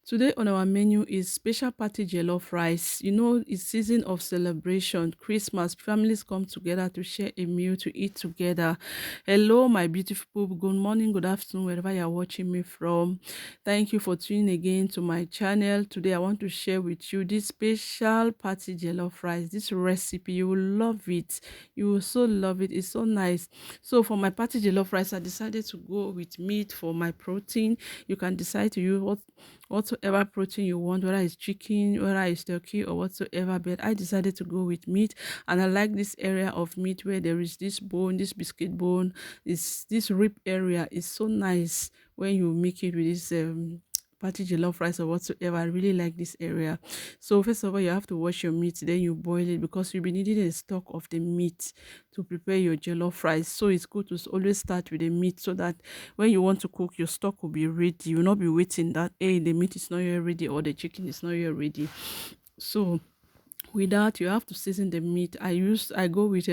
Today on our menu is special party jollof rice. You know, it's season of celebration, Christmas. Families come together to share a meal, to eat together. Hello, my beautiful people. Good morning, good afternoon, wherever you're watching me from. Thank you for tuning again to my channel. Today, I want to share with you this special party jollof rice. This recipe, you will love it. You will so love it. It's so nice. So for my party jollof rice, I decided to go with meat for my protein. You can decide to use whatsoever protein you want, whether it's chicken, whether it's turkey or whatsoever, but I decided to go with meat. And I like this area of meat where there is this bone, this biscuit bone, this rib area is so nice when you make it with this party jollof rice or whatsoever. I really like this area. So first of all, you have to wash your meat, then you boil it because you'll be needing a stock of the meat to prepare your jollof rice. So it's good to always start with the meat so that when you want to cook, your stock will be ready. You will not be waiting that, hey, the meat is not yet ready or the chicken is not yet ready. So with that, you have to season the meat. I go with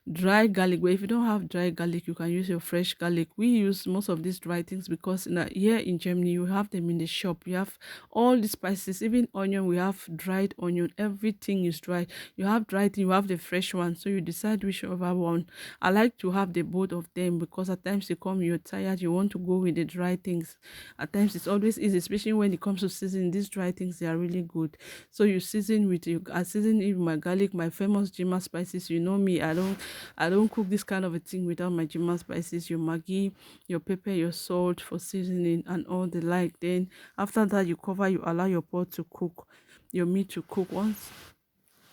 dry garlic, but if you don't have dry garlic, you can use your fresh garlic. We use most of these dry things because here in Germany you have them in the shop. You have all the spices, even onion. We have dried onion. Everything is dry. You have dried, you have the fresh one, so you decide whichever one. I like to have the both of them because at times you come, you're tired, you want to go with the dry things. At times it's always easy, especially when it comes to seasoning. These dry things, they are really good. So you season with you. I season it with my garlic, my famous Jima spices. You know me, I don't cook this kind of a thing without my Jima spices, your Maggi, your pepper, your salt for seasoning and all the like. Then after that, you cover, you allow your pot to cook, your meat to cook once.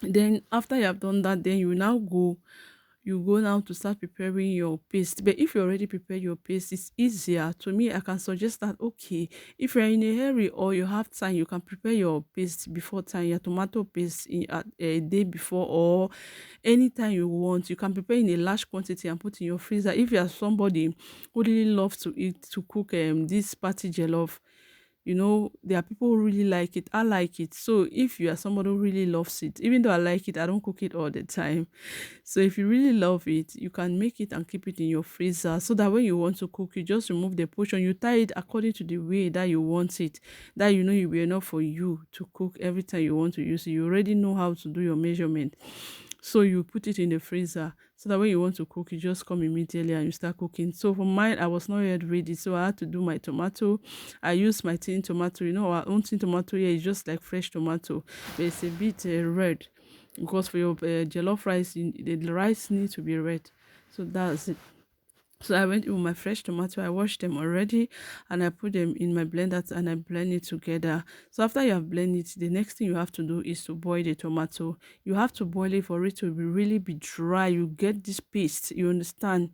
Then after you have done that, then you go now to start preparing your paste. But if you already prepare your paste, it's easier. To me, I can suggest that, okay, if you're in a hurry or you have time, you can prepare your paste before time, your tomato paste a day before or anytime you want. You can prepare in a large quantity and put in your freezer. If you are somebody who really loves to cook this party jollof, there are people who really like it. I like it. So if you are somebody who really loves it, even though I like it, I don't cook it all the time. So if you really love it, you can make it and keep it in your freezer so that when you want to cook, you just remove the portion. You tie it according to the way that you want it, that you know it will be enough for you to cook every time you want to use it. You already know how to do your measurement. So you put it in the freezer so that when you want to cook, you just come immediately and you start cooking. So for mine, I was not yet ready, so I had to do my tomato. I used my tin tomato. Our own tin tomato here is just like fresh tomato, but it's a bit red because for your jollof rice, the rice needs to be red. So that's it. So I went with my fresh tomato. I washed them already and I put them in my blender and I blend it together. So after you have blended it, the next thing you have to do is to boil the tomato. You have to boil it for it to really be dry. You get this paste, you understand?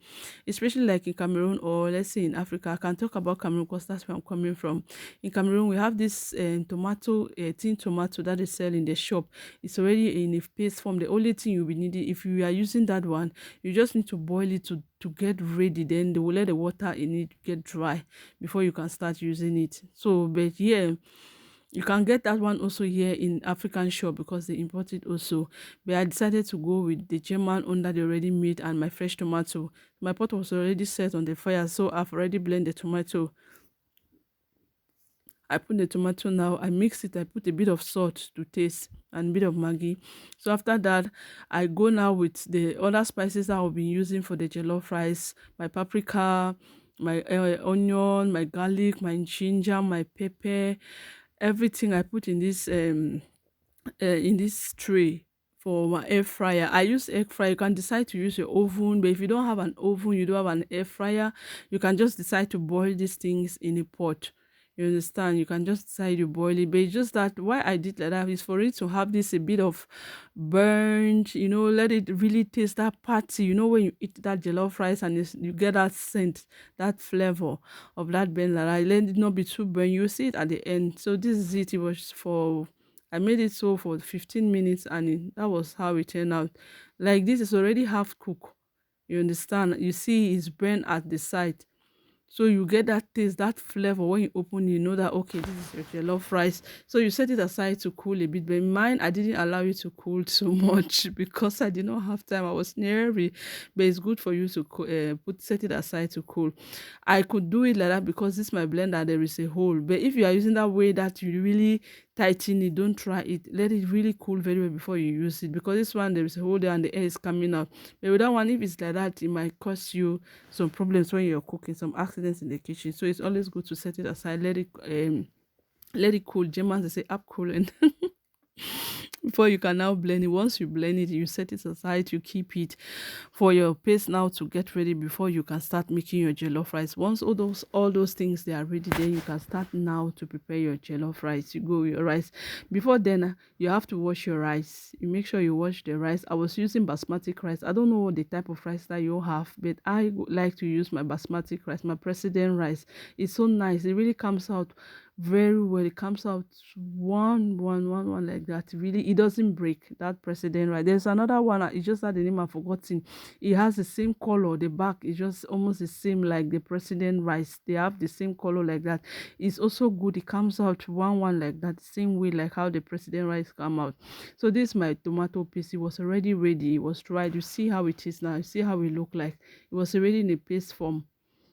Especially like in Cameroon or let's say in Africa. I can talk about Cameroon because that's where I'm coming from. In Cameroon, we have this tomato, tin tomato that they sell in the shop. It's already in a paste form. The only thing you'll be needing, if you are using that one, you just need to boil it to get ready. Then they will let the water in it get dry before you can start using it. So but yeah, you can get that one also here in African shop because they import it also. But I decided to go with the German one that they already made and my fresh tomato. My pot was already set on the fire, so I've already blended the tomato. I put the tomato now, I mix it, I put a bit of salt to taste and a bit of Maggi. So after that, I go now with the other spices that I'll be using for the jollof rice, my paprika, my onion, my garlic, my ginger, my pepper, everything I put in this tray for my air fryer. I use air fryer. You can decide to use your oven, but if you don't have an oven, you don't have an air fryer, you can just decide to boil these things in a pot. You understand? You can just decide to boil it. But it's just that why I did like that is for it to have this a bit of burnt, let it really taste that party. When you eat that jollof rice and you get that scent, that flavor of that burnt, like that, let it not be too burnt. You see it at the end. So this is it. It was for I made it so for 15 minutes and that was how it turned out. Like this is already half cooked. You understand? You see it's burnt at the side. So you get that taste, that flavor when you open, you know that okay, this is your jollof rice. So you set it aside to cool a bit. But mine, I didn't allow it to cool too much because I did not have time. I was nearly, but it's good for you to set it aside to cool. I could do it like that because this my blender, there is a hole. But if you are using that way that you really tighten it, don't try it. Let it really cool very well before you use it, because this one there is a hole there and the air is coming out. But with that one, if it's like that, it might cause you some problems when you're cooking, some accidents in the kitchen. So it's always good to set it aside, let it cool. Germans they say up cooling before you can now blend it. Once you blend it, you set it aside, you keep it for your paste now to get ready before you can start making your jollof rice. Once all those things they are ready, then you can start now to prepare your jollof rice. You go with your rice. Before then, you have to wash your rice. You make sure you wash the rice. I was using basmati rice. I don't know the type of rice that you have, but I like to use my basmati rice, my president rice. It's so nice. It really comes out very well. It comes out one like that. Really, it doesn't break that precedent, right? There's another one. It's just that the name I've forgotten. It has the same color. The back is just almost the same like the precedent rice. They have the same color like that. It's also good. It comes out one like that, same way like how the precedent rice come out. So this is my tomato paste. It was already ready. It was dried. You see how it is now. You see how it look like. It was already in a paste form.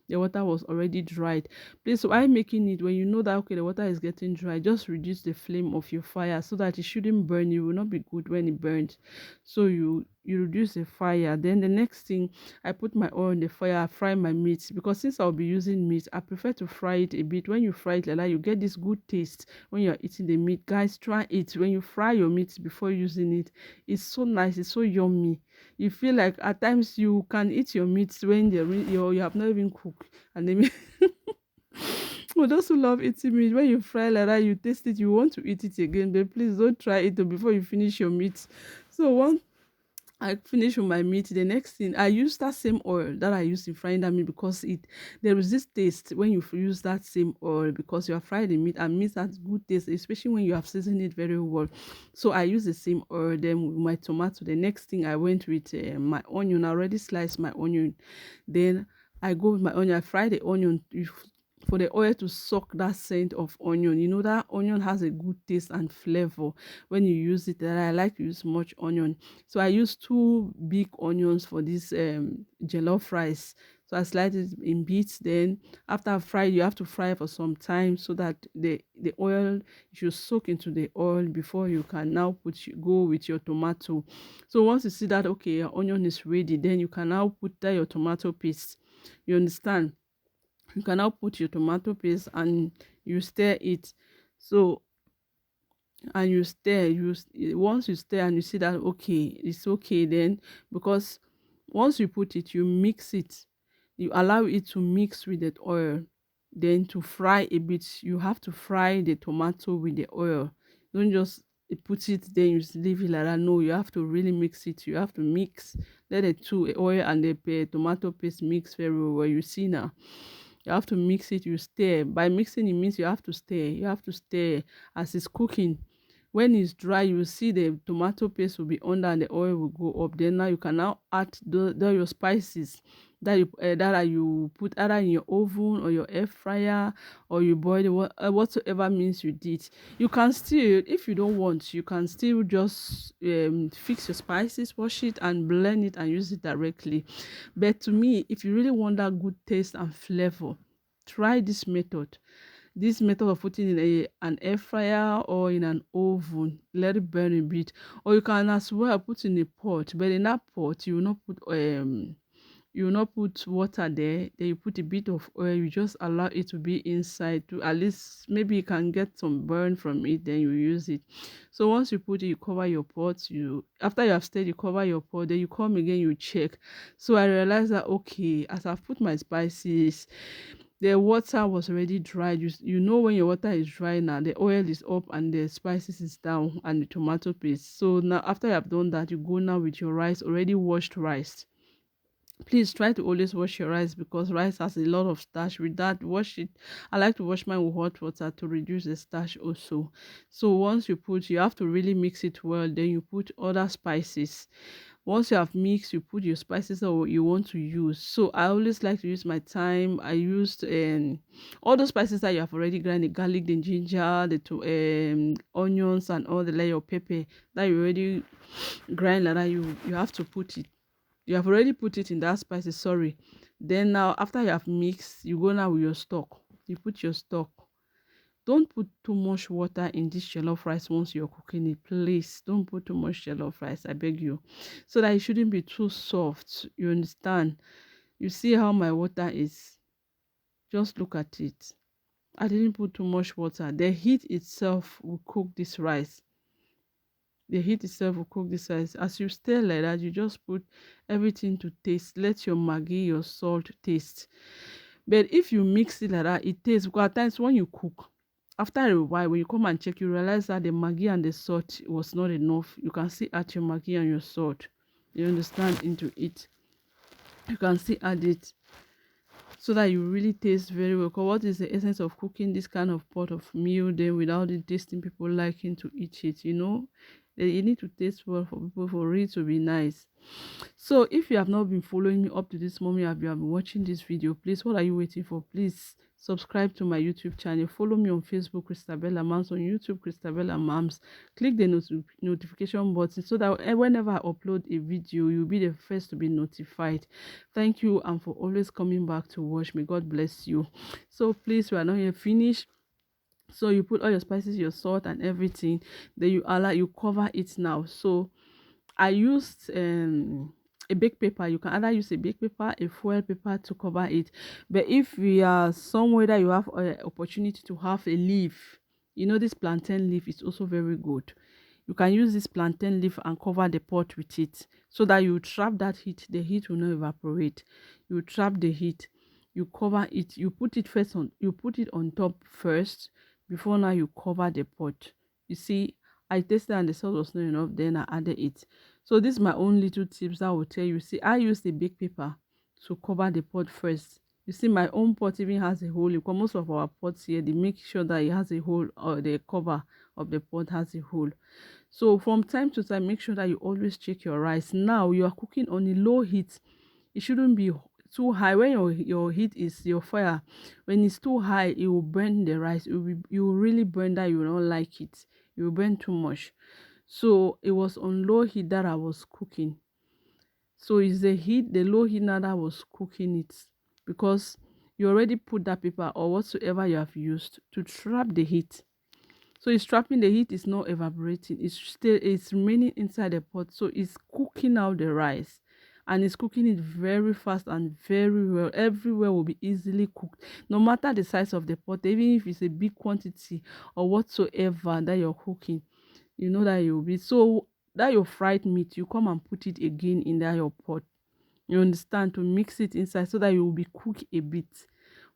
The water was already dried. Please, while making it, when you know that okay, the water is getting dry, just reduce the flame of your fire so that it shouldn't burn. It will not be good when it burns. So you reduce the fire. Then the next thing, I put my oil in the fire. I fry my meat, because since I'll be using meat, I prefer to fry it a bit. When you fry it like that, you get this good taste when you're eating the meat. Guys, try it. When you fry your meat before using it, it's so nice. It's so yummy. You feel like at times you can eat your meat when you have not even cooked, and then for those who love eating meat, when you fry like that, you taste it, you want to eat it again. But please don't try it before you finish your meat. So once I finish with my meat, the next thing I use that same oil that I used in frying that meat, because there is this taste when you use that same oil, because you have fried the meat, and meat has good taste, especially when you have seasoned it very well. So I use the same oil. Then with my tomato, the next thing I went with my onion. I already sliced my onion. Then I go with my onion. I fry the onion for the oil to suck that scent of onion. You know that onion has a good taste and flavor when you use it. And I like to use much onion. So I use two big onions for this jollof rice. So I slice it in bits. Then after I fry, you have to fry for some time so that the oil should soak into the oil before you can now go with your tomato. So once you see that okay, your onion is ready, then you can now put that your tomato paste. You understand? You can now put your tomato paste and you stir it. So and you stir, once you stir and you see that okay, it's okay, then because once you put it, you mix it, you allow it to mix with the oil. Then to fry a bit, you have to fry the tomato with the oil. Don't just put it, then you leave it like that. No, you have to really mix it. You have to mix, let the two oil and the tomato paste mix very well. You see now, you have to mix it. You stir. By mixing it means you have to stir. You have to stir as it's cooking. When it's dry, you will see the tomato paste will be under and the oil will go up. Then now you can now add your spices that you put either in your oven or your air fryer, or you boil it, whatsoever means you did. You can still, if you don't want, you can still just fix your spices, wash it and blend it and use it directly. But to me, if you really want that good taste and flavor, try this method of putting in an air fryer or in an oven. Let it burn a bit, or you can as well put in a pot, but in that pot you will not put water there. Then you put a bit of oil. You just allow it to be inside, to at least maybe you can get some burn from it, then you use it. So once you put it, you cover your pot. After you have stirred, you cover your pot. Then you come again, you check. So I realized that okay, as I've put my spices, the water was already dried. You know when your water is dry now, the oil is up and the spices is down and the tomato paste. So now after you have done that, you go now with your rice, already washed rice. Please try to always wash your rice, because rice has a lot of starch. With that, wash it. I like to wash mine with hot water to reduce the starch also. So once you have to really mix it well. Then you put other spices. Once you have mixed, you put your spices or you want to use. So I always like to use my thyme. I used all those spices that you have already ground, the garlic, the ginger, the onions, and all the layer of pepper that you already grind like that. You have to put it. You have already put it in that spices. Sorry. Then now after you have mixed, you go now with your stock. You put your stock. Don't put too much water in this jollof rice once you're cooking it. Please don't put too much jollof rice, I beg you. So that it shouldn't be too soft. You understand? You see how my water is? Just look at it. I didn't put too much water. The heat itself will cook this rice. The heat itself will cook this rice. As you stir like that, you just put everything to taste. Let your maggi, your salt taste. But if you mix it like that, it tastes. Because at times when you cook, after a while, when you come and check, you realize that the maggi and the salt was not enough. You can still add your maggi and your salt. You understand, into it. You can still add it so that you really taste very well. Because what is the essence of cooking this kind of pot of meal then without the tasting people liking to eat it, you know? You need to taste well for people for it to be nice. So if you have not been following me up to this moment, you have been watching this video, please, what are you waiting for? Please subscribe to my YouTube channel. Follow me on Facebook, Christabella Mams, on YouTube, Christabella Mams. Click the notification button so that whenever I upload a video, you'll be the first to be notified. Thank you, and for always coming back to watch me. God bless you. So please, we are not yet finished. So you put all your spices, your salt and everything, then you cover it now. So I used a baked paper. You can either use a baked paper, a foil paper to cover it. But if we are somewhere that you have an opportunity to have a leaf, you know, this plantain leaf is also very good. You can use this plantain leaf and cover the pot with it so that you trap that heat. The heat will not evaporate. You trap the heat. You cover it. You put it first on. You put it on top first before now you cover the pot. You see, I tasted and the salt was not enough. Then I added it. So this is my own little tips that will tell you. See, I use the baked paper to cover the pot first. You see, my own pot even has a hole. Because most of our pots here, they make sure that it has a hole, or the cover of the pot has a hole. So from time to time, make sure that you always check your rice. Now you are cooking on a low heat. It shouldn't be too high. When your heat is your fire, when it's too high, it will burn the rice. You will really burn that. You will not like it. You will burn too much. So it was on low heat that I was cooking. So it's the low heat now that I was cooking it, because you already put that paper or whatsoever you have used to trap the heat. So it's trapping the heat, is not evaporating. It's remaining inside the pot. So it's cooking out the rice. And it's cooking it very fast and very well. Everywhere will be easily cooked. No matter the size of the pot, even if it's a big quantity or whatsoever that you're cooking, you know that you'll be. So that your fried meat, you come and put it again in that your pot. You understand? To mix it inside so that you will be cooked a bit,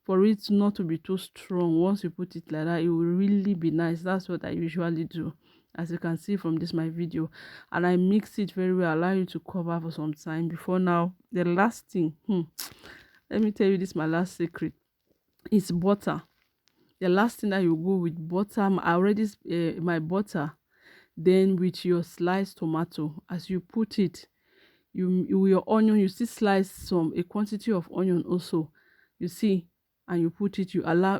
for it not to be too strong. Once you put it like that, it will really be nice. That's what I usually do, as you can see from this my video. And I mix it very well, allow you to cover for some time before now. The last thing, let me tell you, this my last secret, is butter. The last thing that you go with butter, I already my butter, then with your sliced tomato. As you put it, your onion, you still slice a quantity of onion also, you see, and you put it, you allow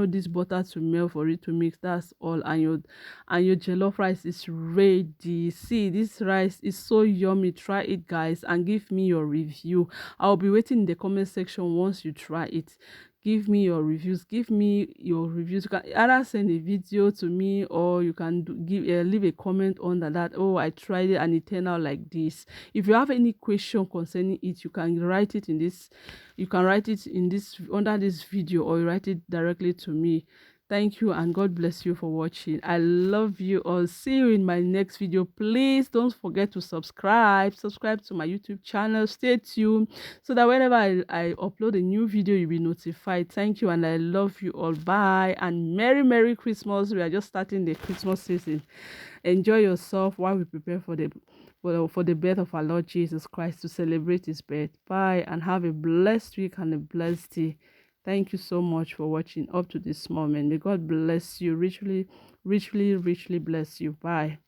this butter to melt for it to mix. That's all, and your jollof rice is ready. See, this rice is so yummy. Try it, guys, and give me your review. I'll be waiting in the comment section once you try it. Give me your reviews. You can either send a video to me, or you can leave a comment under that. Oh, I tried it and it turned out like this. If you have any question concerning it, you can write it in this. You can write it in this under this video, or you write it directly to me. Thank you, and God bless you for watching. I love you all. See you in my next video. Please don't forget to subscribe to my YouTube channel. Stay tuned so that whenever I upload a new video, you'll be notified. Thank you, and I love you all. Bye, and Merry Christmas. We are just starting the Christmas season. Enjoy yourself while we prepare for the birth of our Lord Jesus Christ, to celebrate his birth. Bye, and have a blessed week and a blessed day. Thank you so much for watching up to this moment. May God bless you richly, richly, richly bless you. Bye.